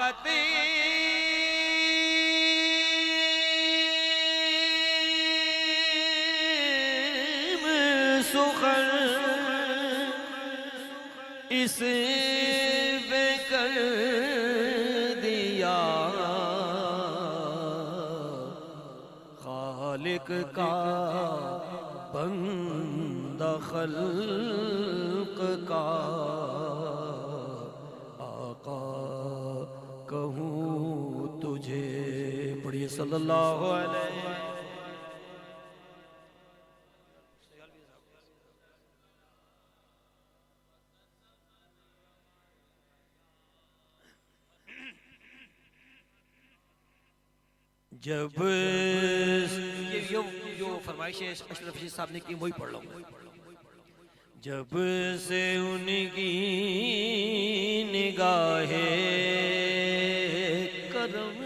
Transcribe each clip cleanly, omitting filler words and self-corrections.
خطیم سخن اس پہ کر دیا، خالق کا بندہ خلق کا آقا کہوں تجھے، پڑھیے صلی اللہ علیہ جب جو فرمائش اشرف شیخ صاحب نے کی وہی پڑھ لوں گا۔ جب سے ان کی نگاہ کرم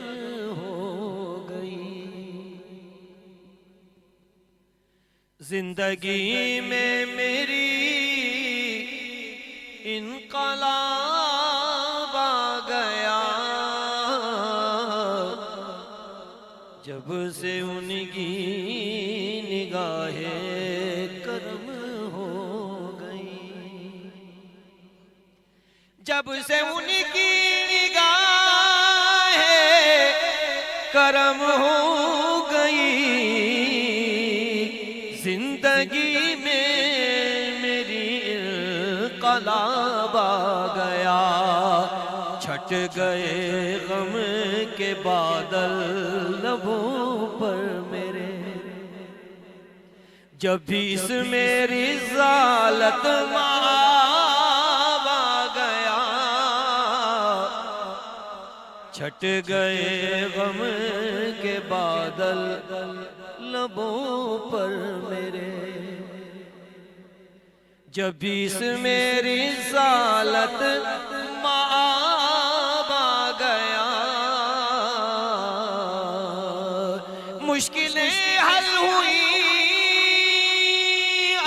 ہو گئی، زندگی میں میری انقلاب آ گیا، جب سے ان کی نگاہ کرم ہو گئی، جب سے ان کی نگاہ کرم ہو گئی، زندگی میں میری انقلاب آ گیا، چھٹ گئے غم کے بادل لبوں پر میرے، جب بھی اس میری ذالت مآب آ گیا، چھٹ گئے غم کے بادل لبوں پر میرے، جب بھی اس میری ذالت مآب آ گیا، مشکلیں حل ہوئی،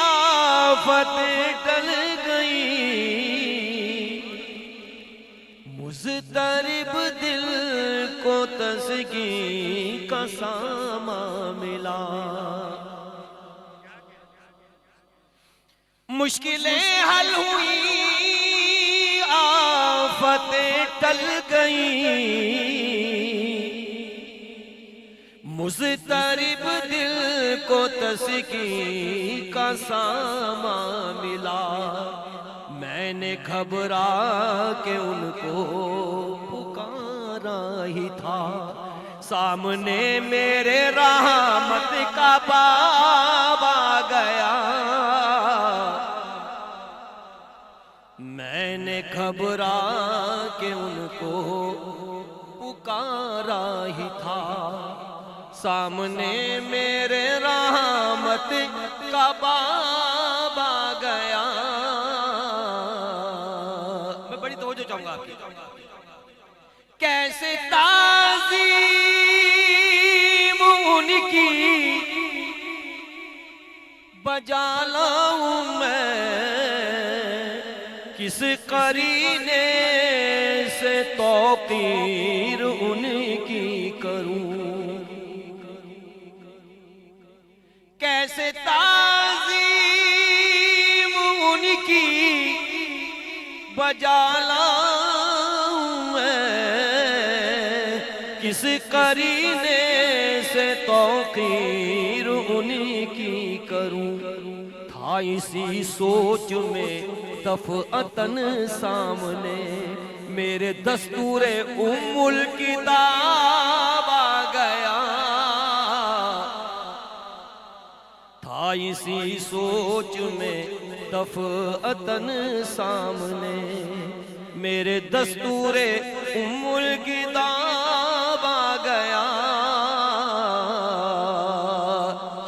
آفتیں ٹل گئی، مضطرب دل کو تسکین کا سامان ملا، مشکلیں حل ہوئی، آفتیں ٹل گئیں، مضطرب دل کو تسکین کا سامان ملا، میں نے گھبرا کے ان کو پکارا ہی تھا، سامنے میرے رحمت کا باب آ گیا، میں نے گھبرا کے ان کو پکارا ہی تھا، سامنے میرے رحمت کا باب آ گیا، میں بڑی توجہ چاہوں گا آپ کی، کیسے تعظیم ان کی بجا لاؤں میں، کس قرینے سے توقیر ان کی کروں، کیسے تعظیم ان کی بجا لاؤں میں، کس قرینے سے توقیر ان کی کروں، تھا اسی سوچ میں دفعتاً سامنے میرے دستور ام الکتاب آ گیا، تھا اسی سوچ میں دفعتاً سامنے میرے دستور ام الکتاب آ گیا،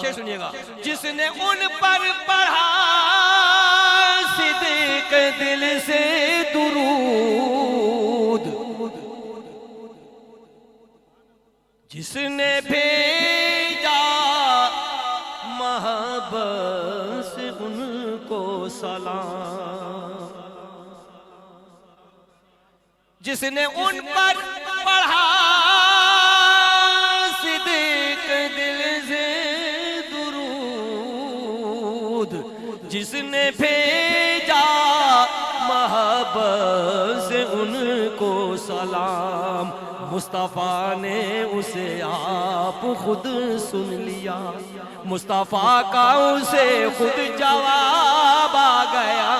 شعر سنیے گا، جس نے ان پر پڑھا صدق دل سے درود، جس نے بھیجا محبت سے ان کو سلام، جس نے ان پر پڑھا صدیق دل سے درود، جس نے بھیجا محبت سے ان کو سلام، مصطفیٰ نے اسے آپ خود سن لیا، مصطفیٰ کا اسے خود جواب آ گیا،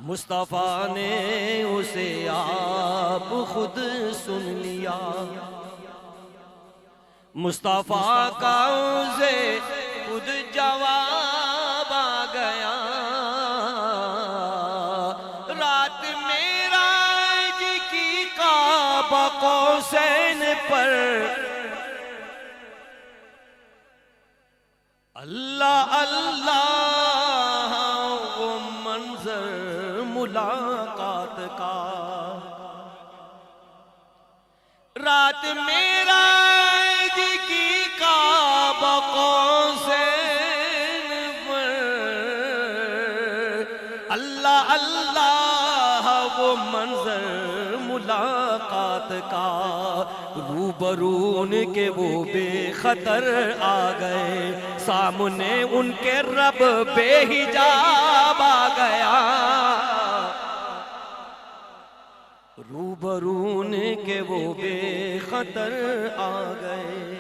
مصطفیٰ نے اسے آپ خود سن لیا، مصطفیٰ کا اسے خود جواب آ گیا، رات معراج کی قاب قوسین پر اللہ اللہ وہ منظر ملاقات کا، رات معراج کی قاب قوسین پر اللہ اللہ وہ منظر ملاقات کا، روبرون کے وہ بے خطر آ گئے، سامنے ان کے رب بے حجاب آ گیا، روبرون کے وہ بے خطر آ گئے۔